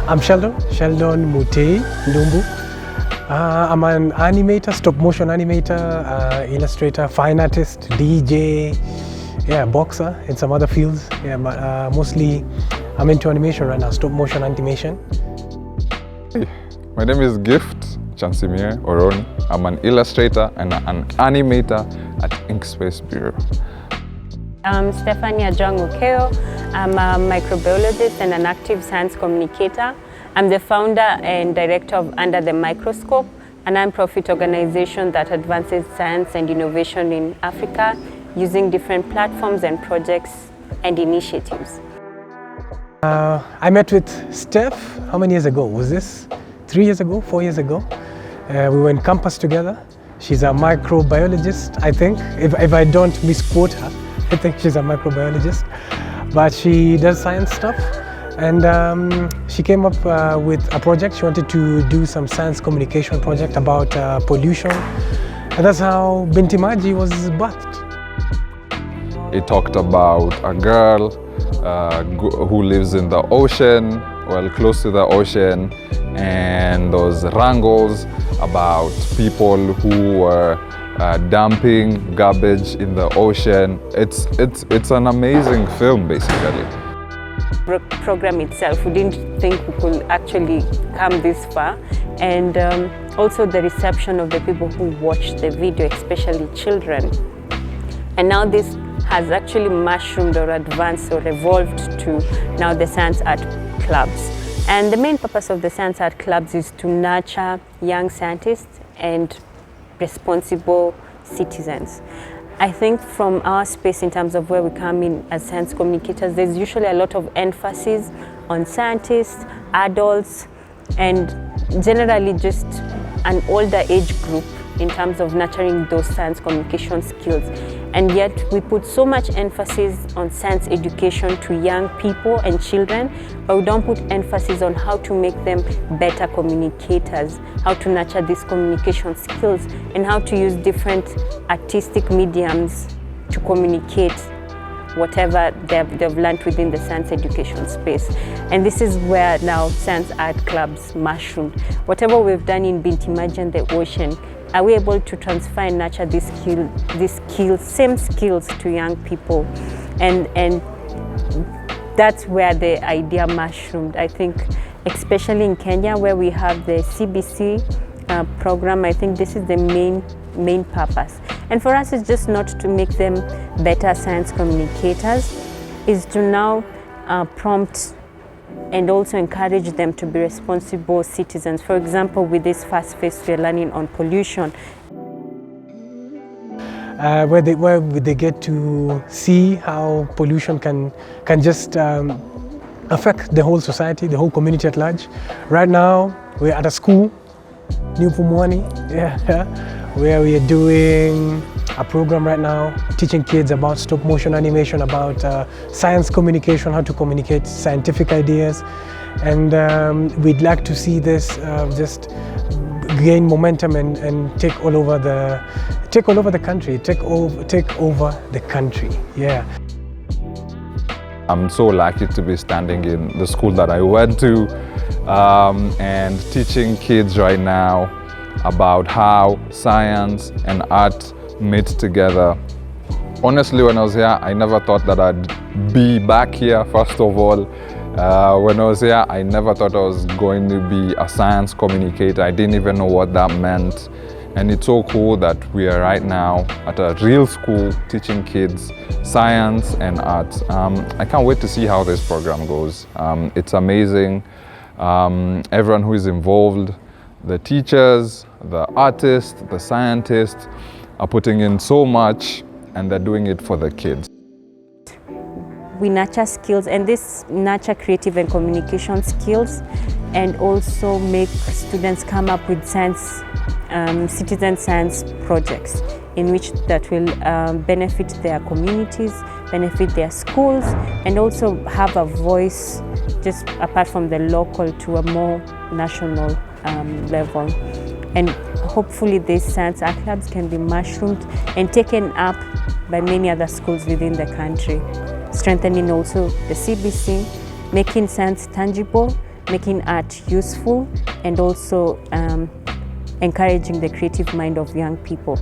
I'm Sheldon Mutei Ndumbu. I'm an animator, stop motion animator, illustrator, fine artist, DJ, boxer in some other fields. But mostly I'm into animation right now, stop motion animation. My name is Gift Chansimire Oroni. I'm an illustrator and an animator at Inkspace Bureau. I'm Stephanie Ajang-Okeo. I'm a microbiologist and an active science communicator. I'm the founder and director of Under the Microscope, a non-profit organization that advances science and innovation in Africa using different platforms and projects and initiatives. I met with Steph, how many years ago? Was this 3 years ago, 4 years ago? We were in campus together. She's a microbiologist, I think. If I don't misquote her, I think she's a microbiologist. But she does science stuff. And she came up with a project. She wanted to do some science communication project about pollution. And that's how Binti Maji was birthed. It talked about a girl who lives in the ocean, well, close to the ocean, and those wrangles about people who were dumping garbage in the ocean. It's an amazing film, basically. The program itself, we didn't think we could actually come this far, and also the reception of the people who watched the video, especially children. And now this has actually mushroomed or advanced or evolved to now the Science Art Clubs. And the main purpose of the Science Art Clubs is to nurture young scientists and responsible citizens. I think from our space, in terms of where we come in as science communicators, there's usually a lot of emphasis on scientists, adults, and generally just an older age group in terms of nurturing those science communication skills. And yet we put so much emphasis on science education to young people and children, but we don't put emphasis on how to make them better communicators, how to nurture these communication skills, and how to use different artistic mediums to communicate whatever they've learned within the science education space. And this is where now Science Art Clubs mushroomed. Whatever we've done in Binti Maji and the ocean, are we able to transfer and nurture these same skills to young people? And that's where the idea mushroomed. I think especially in Kenya, where we have the CBC program, I think this is the main purpose. And for us, it's just not to make them better science communicators, is to now prompt and also encourage them to be responsible citizens. For example, with this first phase, we're learning on pollution. Where they get to see how pollution can just affect the whole society, the whole community at large. Right now, we're at a school, New Pumwani, where we are doing a program right now, teaching kids about stop motion animation, about science communication, how to communicate scientific ideas. And we'd like to see this just gain momentum and take over the country, take over the country, yeah. I'm so lucky to be standing in the school that I went to and teaching kids right now about how science and art meet together. Honestly, when I was here, I never thought that I'd be back here, first of all. When I was here, I never thought I was going to be a science communicator. I didn't even know what that meant. And it's so cool that we are right now at a real school teaching kids science and art. I can't wait to see how this program goes. It's amazing. Everyone who is involved, the teachers, the artists, the scientists, are putting in so much, and they're doing it for the kids. We nurture skills, and this nurture creative and communication skills, and also make students come up with science, citizen science projects in which that will benefit their communities, benefit their schools, and also have a voice just apart from the local to a more national level. And hopefully these science art clubs can be mushroomed and taken up by many other schools within the country, strengthening also the CBC, making science tangible making art useful and also encouraging the creative mind of young people.